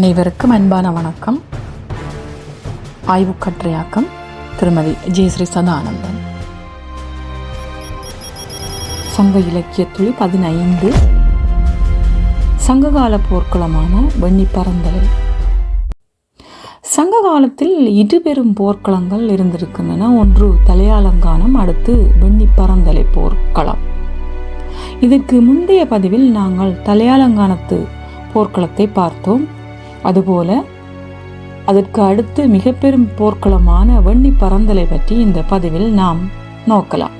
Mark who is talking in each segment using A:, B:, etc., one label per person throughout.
A: அனைவருக்கும் அன்பான வணக்கம். ஆய்வு கட்டுரையாக்கம் திருமதி ஜெயஸ்ரீ சதானந்தன். சங்க இலக்கியத்துளி 15. சங்ககால போர்க்களமான வெண்ணி பரந்தலை. சங்க காலத்தில் இருபெரும் போர்க்களங்கள் இருந்திருக்கின்றன. ஒன்று தலையாலங்கானம், அடுத்து வெண்ணி பரந்தலை போர்க்களம். இதற்கு முந்தைய பதிவில் நாங்கள் தலையாலங்கானத்து போர்க்களத்தை பார்த்தோம். அதுபோல அதற்கு அடுத்து மிக பெரும் போர்க்களமான வெண்ணி பரந்தலை பற்றி இந்த பதிவில் நாம் நோக்கலாம்.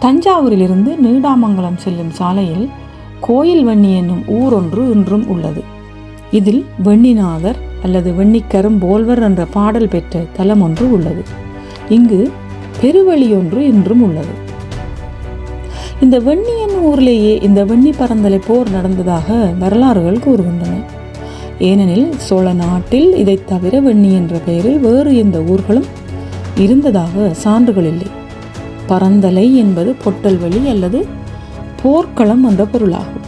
A: தஞ்சாவூரிலிருந்து நீடாமங்கலம் செல்லும் சாலையில் கோயில் வெண்ணி என்னும் ஊர் ஒன்று இன்றும் உள்ளது. இதில் வெண்ணிநாதர் அல்லது வெண்ணிக்கரும்போல்வர் என்ற பாடல் பெற்ற தலம் ஒன்று உள்ளது. இங்கு பெருவழி ஒன்று இன்றும் உள்ளது. இந்த வெண்ணி என்னும் ஊரிலேயே இந்த வெண்ணி பரந்தலை போர் நடந்ததாக வரலாறுகள் கூறுகின்றன. ஏனெனில் சோழ நாட்டில் இதை தவிர வெண்ணி என்ற பெயரில் வேறு எந்த ஊர்களும் இருந்ததாக சான்றுகள் இல்லை. பரந்தலை என்பது பொட்டல்வெளி அல்லது போர்க்களம் என்ற பொருளாகும்.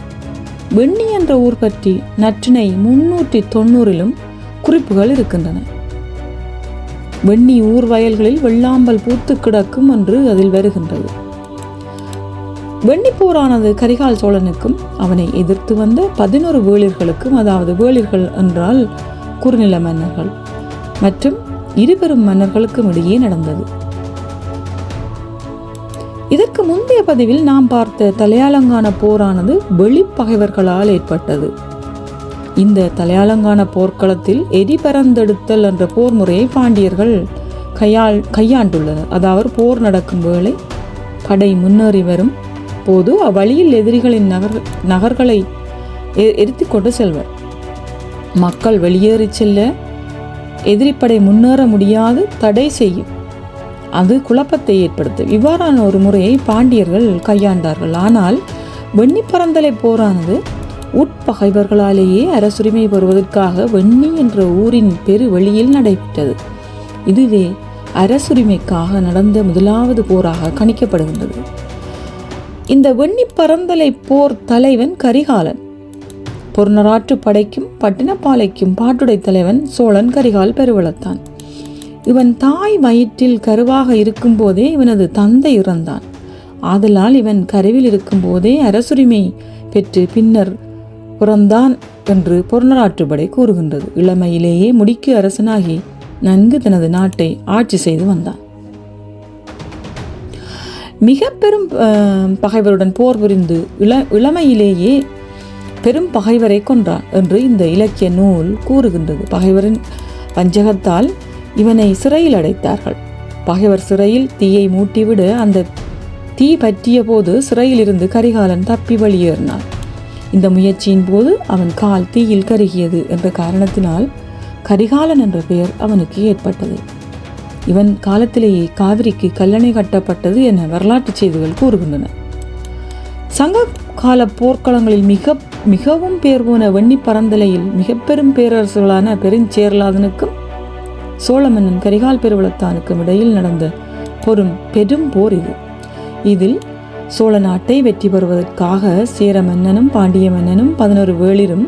A: வெண்ணி என்ற ஊர் பற்றி நற்றிணை 390 குறிப்புகள் இருக்கின்றன. வெண்ணி ஊர் வயல்களில் வெள்ளாம்பல் பூத்து கிடக்கும் என்று அதில் வருகின்றது. வெண்ணி போரானது கரிகால் சோழனுக்கும் அவனை எதிர்த்து வந்த 11 வேளிர்களுக்கும், அதாவது வேளிர்கள் என்றால் குறுநில மன்னர்கள் மற்றும் இருபெரும் மன்னர்களுக்கும் இடையே நடந்தது. இதற்கு முந்தைய பதிவில் நாம் பார்த்த தலையாலங்கான போரானது வெளிப்பகைவர்களால் ஏற்பட்டது. இந்த தலையாலங்கான போர்க்களத்தில் எரிபரந்தெடுத்தல் என்ற போர் முறையை பாண்டியர்கள் கையாண்டுள்ளனர். அதாவது போர் நடக்கும் வேளை படை முன்னேறி வரும் போது அவ்வழியில் எதிரிகளின் நகர்களை எரித்து கொண்டு செல்வர். மக்கள் வெளியேறி செல்ல எதிரிப்படை முன்னேற முடியாது தடை செய்யும். அது குழப்பத்தை ஏற்படுத்தும். இவ்வாறான ஒரு முறையை பாண்டியர்கள் கையாண்டார்கள். ஆனால் வெண்ணி பரந்தலை போரானது உட்பகைவர்களாலேயே அரசுரிமை பெறுவதற்காக வெண்ணி என்ற ஊரின் பெரு வெளியில் நடைபெற்றது. இதுவே அரசுரிமைக்காக நடந்த முதலாவது போராக கணிக்கப்படுகின்றது. இந்த வெண்ணி பரந்தலை போர் தலைவன் கரிகாலன். பொருநராற்று படைக்கும் பட்டினப்பாலைக்கும் பாட்டுடை தலைவன் சோழன் கரிகால் பெருவளத்தான். இவன் தாய் வயிற்றில் கருவாக இருக்கும் போதே இவனது தந்தை இறந்தான். ஆதலால் இவன் கருவில் இருக்கும் போதே அரசுரிமை பெற்று பின்னர் பிறந்தான் என்று பொருநராற்றுப்படை கூறுகின்றது. இளமையிலேயே முடிக்கு அரசனாகி நன்கு தனது நாட்டை ஆட்சி செய்து வந்தான். மிக பெரும் பகைவருடன் போர் புரிந்து இளமையிலேயே பெரும் பகைவரை கொன்றான் என்று இந்த இலக்கிய நூல் கூறுகின்றது. பகைவரின் வஞ்சகத்தால் இவனை சிறையில் அடைத்தார்கள். பகைவர் சிறையில் தீயை மூட்டிவிட அந்த தீ பற்றிய போது சிறையில் இருந்து கரிகாலன் தப்பி வெளியேறினான். இந்த முயற்சியின் போது அவன் கால் தீயில் கருகியது என்ற காரணத்தினால் கரிகாலன் என்ற பெயர் அவனுக்கு ஏற்பட்டது. இவன் காலத்திலேயே காவிரிக்கு கல்லணை கட்டப்பட்டது என வரலாற்று செய்திகள் கூறுகின்றன. சங்க கால போர்க்களங்களில் மிகவும் பேர் போன வெண்ணி பரந்தலையில் மிக பெரும் பேரரசுகளான பெருஞ்சேரலாதனுக்கும் சோழ மன்னன் கரிகால் பெருவளத்தானுக்கும் இடையில் நடந்த பெரும் போர் இது. இதில் சோழ நாட்டை வெற்றி பெறுவதற்காக சேர மன்னனும் பாண்டிய மன்னனும் 11 வேளிரும்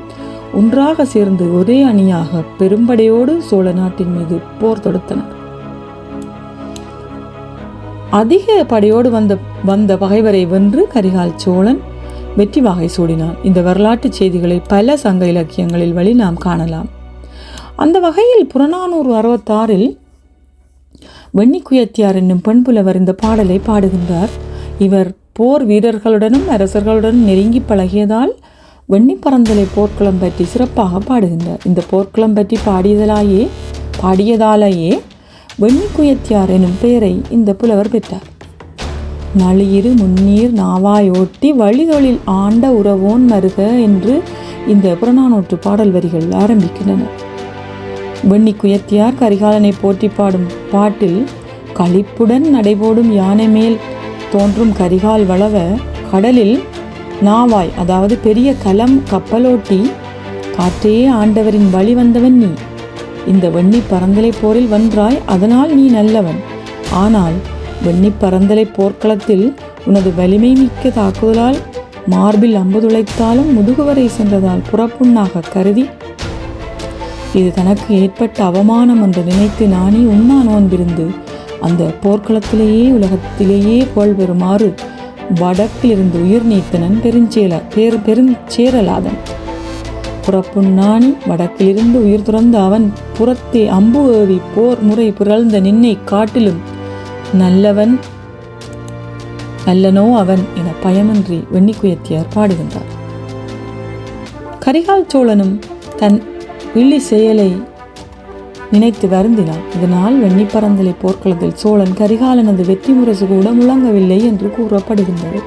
A: ஒன்றாக சேர்ந்து ஒரே அணியாக பெரும்படையோடு சோழ நாட்டின் மீது போர் தொடுத்தனர். அதிக படையோடு வந்த பகைவரை வென்று கரிகால் சோழன் வெற்றி வாகை சூடினான். இந்த வரலாற்று செய்திகளை பல சங்க இலக்கியங்களில் வழி நாம் காணலாம். அந்த வகையில் புறநானூறு 66 வெண்ணிக்குயத்தியார் என்னும் பெண் புலவர் இந்த பாடலை பாடுகின்றார். இவர் போர் வீரர்களுடனும் அரசர்களுடனும் நெருங்கி பழகியதால் வெண்ணி பரந்தலை போர்க்களம் பற்றி சிறப்பாக பாடுகின்றார். இந்த போர்க்களம் பற்றி பாடியதாலேயே வெண்ணிக்குயத்தியார் எனும் பெயரை இந்த புலவர் பெற்றார். நளியிரு முன்னீர் நாவாய் ஓட்டி வழிதொழில் ஆண்ட உறவோன் மருக என்று இந்த புறநானூற்று பாடல் வரிகள் ஆரம்பிக்கின்றன. வெண்ணிக்குயத்தியார் கரிகாலனை போற்றி பாடும் பாட்டில் களிப்புடன் நடைபோடும் யானை மேல் தோன்றும் கரிகால் வளவ கடலில் நாவாய், அதாவது பெரிய கப்பலோட்டி காற்றையே ஆண்டவரின் வழி வந்தவன் நீ. இந்த வெண்ணி பரந்தலை போரில் வென்றாய், அதனால் நீ நல்லவன். ஆனால் வெண்ணி பரந்தலை போர்க்களத்தில் உனது வலிமை மிக்க தாக்குதலால் மார்பில் அம்பு துளைத்தாலும் முதுகுவரை சென்றதால் புறப்புண்ணாக கருதி இது தனக்கு ஏற்பட்ட அவமானம் என்று நினைத்து நானே உண்ணா நோன்பிருந்து அந்த போர்க்களத்திலேயே உலகத்திலேயே புகழ் பெறுமாறு வடக்கிலிருந்து உயிர் நீத்தனன் பெருஞ்சேரலாதன். புறப்புண்ணாணி வடக்கிலிருந்து உயிர் துறந்த அவன் புறத்தே அம்பு ஏவி போர் முறை பிறழ்ந்த நின்னை காட்டிலும் நல்லவன் அல்லனோ அவன் என பயமின்றி வெண்ணிக்குயத்தியார் பாடுகின்றார். கரிகால் சோழனும் தன் இழி செயலை நினைத்து வருந்தினான். இதனால் வெண்ணிப்பரந்தலை போர்க்களத்தில் சோழன் கரிகாலனது வெற்றி முரசு கூட முழங்கவில்லை என்று கூறப்படுகின்றது.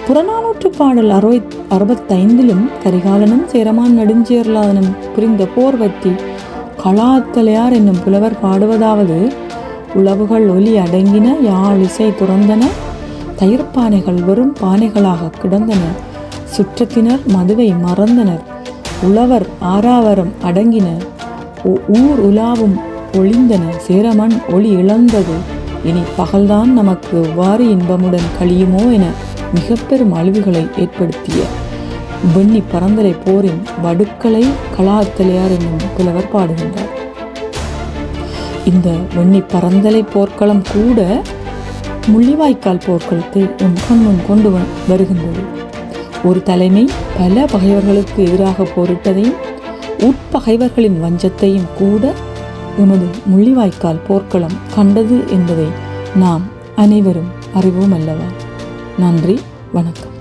A: புறநானூற்று பாடல் 65 கரிகாலனும் சேரமான் நெடுஞ்சேரலாதனும் புரிந்த போர் பற்றி கலாத்தலையார் என்னும் புலவர் பாடுவதாவது: உளவுகள் ஒலி அடங்கின, யாழ் இசை துறந்தன, தயிர்ப்பானைகள் வெறும் பானைகளாக கிடந்தன, சுற்றத்தினர் மதுவை மறந்தனர், உழவர் ஆறாவரம் அடங்கின, ஊர் உலாவும் ஒளிந்தன, சேரமன் ஒளி இழந்தது, இனி பகல்தான் நமக்கு எவ்வாறு இன்பமுடன் கழியுமோ என மிக பெரும் அழிவுகளை ஏற்படுத்திய வெண்ணி பரந்தலை போரின் வடுக்களை கலாத்தலையார் என்னும் புலவர் பாடுகின்றார். இந்த வெண்ணி பரந்தலை போர்க்களம் கூட முள்ளிவாய்க்கால் போர்க்களத்தை கண்முன் கொண்டு வருகின்றது. ஒரு தலைமை பல பகைவர்களுக்கு எதிராக போரிட்டதையும் உட்பகைவர்களின் வஞ்சத்தையும் கூட எமது முள்ளிவாய்க்கால் போர்க்களம் கண்டது என்பதை நாம் அனைவரும் அறிவோம் அல்லவா? நன்றி, வணக்கம்.